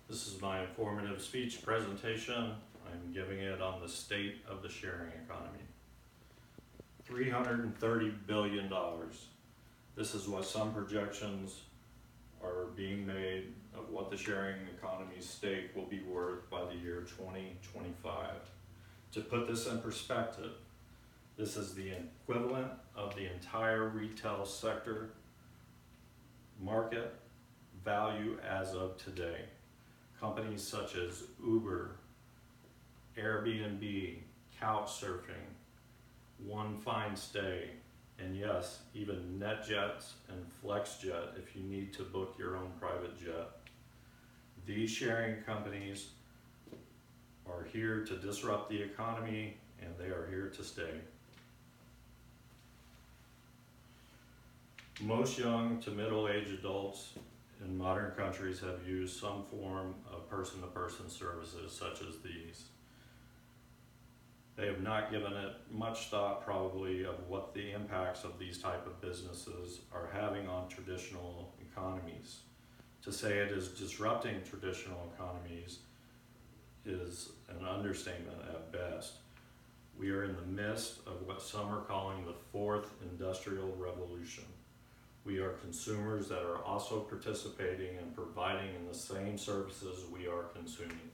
This is my informative speech presentation. I'm giving it on the state of the sharing economy. $330 billion. This is what some projections are being made of what the sharing economy's stake will be worth by the year 2025. To put this in perspective, this is the equivalent of the entire retail sector market value as of today. Companies such as Uber, Airbnb, Couchsurfing, One Fine Stay, and yes, even NetJets and FlexJet if you need to book your own private jet. These sharing companies are here to disrupt the economy, and they are here to stay. Most young to middle-aged adults in modern countries have used some form of person-to-person services such as these. They have not given it much thought probably of what the impacts of these type of businesses are having on traditional economies. To say it is disrupting traditional economies is an understatement at best. We are in the midst of what some are calling the fourth industrial revolution. We are consumers that are also participating and providing in the same services we are consuming.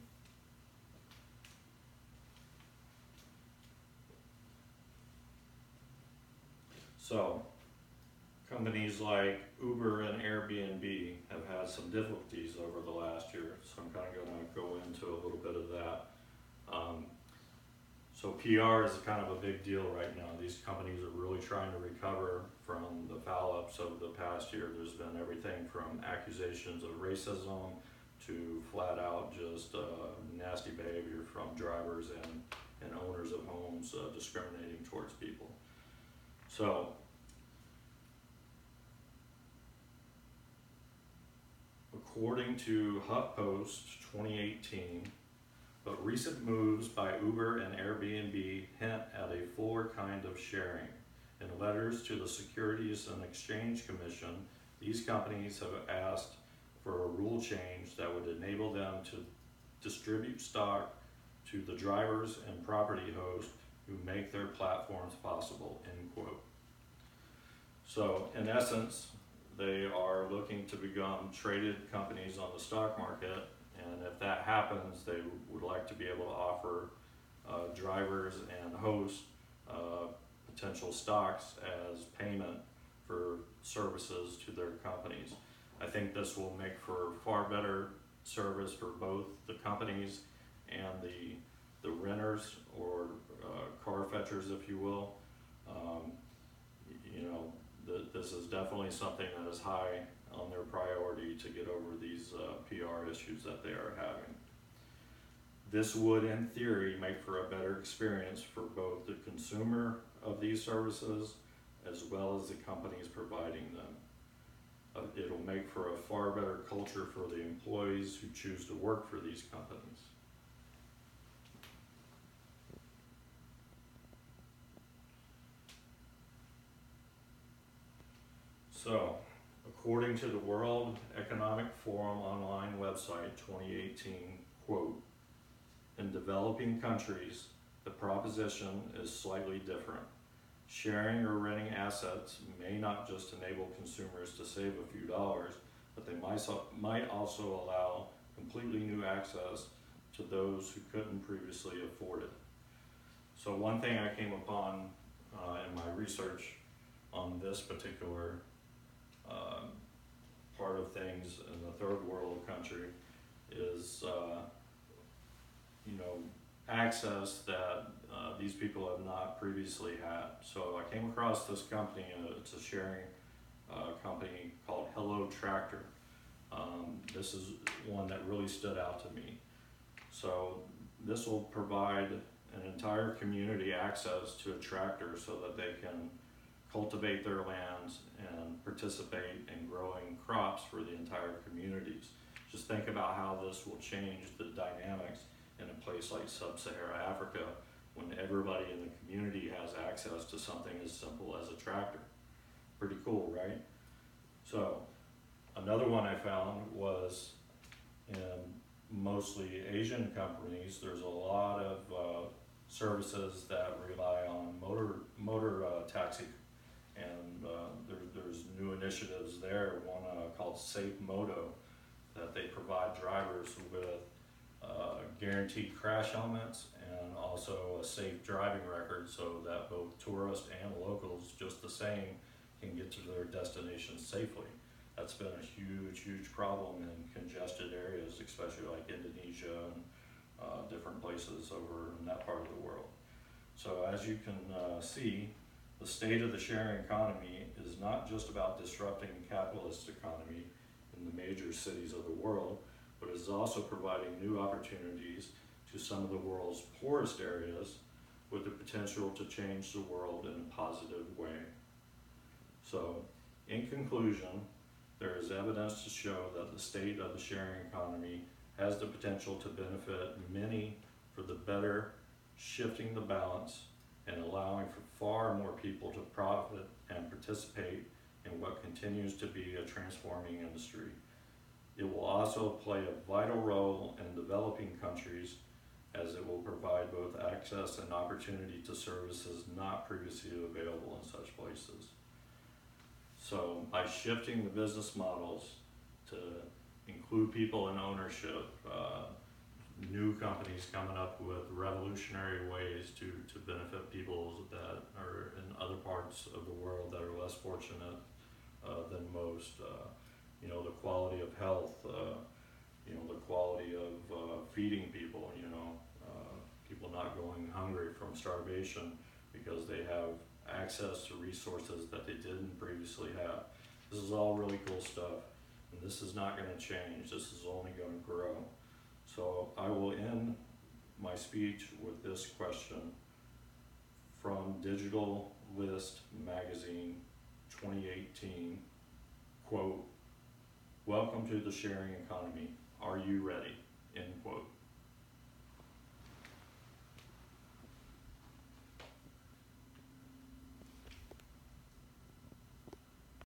So, companies like Uber and Airbnb have had some difficulties over the last year, so I'm kind of going to go into a little bit of that. So PR is kind of a big deal right now. These companies are really trying to recover from the foul-ups of the past year. There's been everything from accusations of racism to flat out just nasty behavior from drivers and owners of homes discriminating towards people. So, according to HuffPost 2018, but recent moves by Uber and Airbnb hint at a fuller kind of sharing. In letters to the Securities and Exchange Commission, these companies have asked for a rule change that would enable them to distribute stock to the drivers and property hosts who make their platforms possible, end quote. So, in essence, they are looking to become traded companies on the stock market, and if that happens, they would like to be able to offer drivers and hosts potential stocks as payment for services to their companies. I think this will make for far better service for both the companies and the renters or car fetchers, if you will. This is definitely something that is high on their priority to get over these PR issues that they are having. This would, in theory, make for a better experience for both the consumer of these services as well as the companies providing them. It'll make for a far better culture for the employees who choose to work for these companies. So, according to the World Economic Forum online website 2018, quote, in developing countries, the proposition is slightly different. Sharing or renting assets may not just enable consumers to save a few dollars, but they might also allow completely new access to those who couldn't previously afford it. So one thing I came upon in my research on this particular part of things in the third world country is access that these people have not previously had. So I came across this company, it's a sharing company called Hello Tractor. This is one that really stood out to me. So this will provide an entire community access to a tractor so that they can cultivate their lands and participate in growing crops for the entire communities. Just think about how this will change the dynamics in a place like sub-Saharan Africa when everybody in the community has access to something as simple as a tractor. Pretty cool, right? So another one I found was in mostly Asian companies. There's a lot of services that rely on motor taxi, and there's new initiatives there. One called Safe Moto, that they provide drivers with guaranteed crash helmets and also a safe driving record, so that both tourists and locals, just the same, can get to their destinations safely. That's been a huge problem in congested areas, especially like Indonesia and different places over in that part of the world. So as you can see, the state of the sharing economy is not just about disrupting the capitalist economy in the major cities of the world, but is also providing new opportunities to some of the world's poorest areas with the potential to change the world in a positive way. So, in conclusion, there is evidence to show that the state of the sharing economy has the potential to benefit many for the better, shifting the balance and allowing for far more people to profit and participate in what continues to be a transforming industry. It will also play a vital role in developing countries, as it will provide both access and opportunity to services not previously available in such places. So by shifting the business models to include people in ownership, new companies coming up with revolutionary ways to benefit people that are in other parts of the world that are less fortunate than most. The quality of health, the quality of feeding people, people not going hungry from starvation because they have access to resources that they didn't previously have. This is all really cool stuff, and this is not going to change. This is only going to grow. So I will end my speech with this question from Digital List Magazine 2018, quote, "Welcome to the sharing economy. Are you ready?" End quote.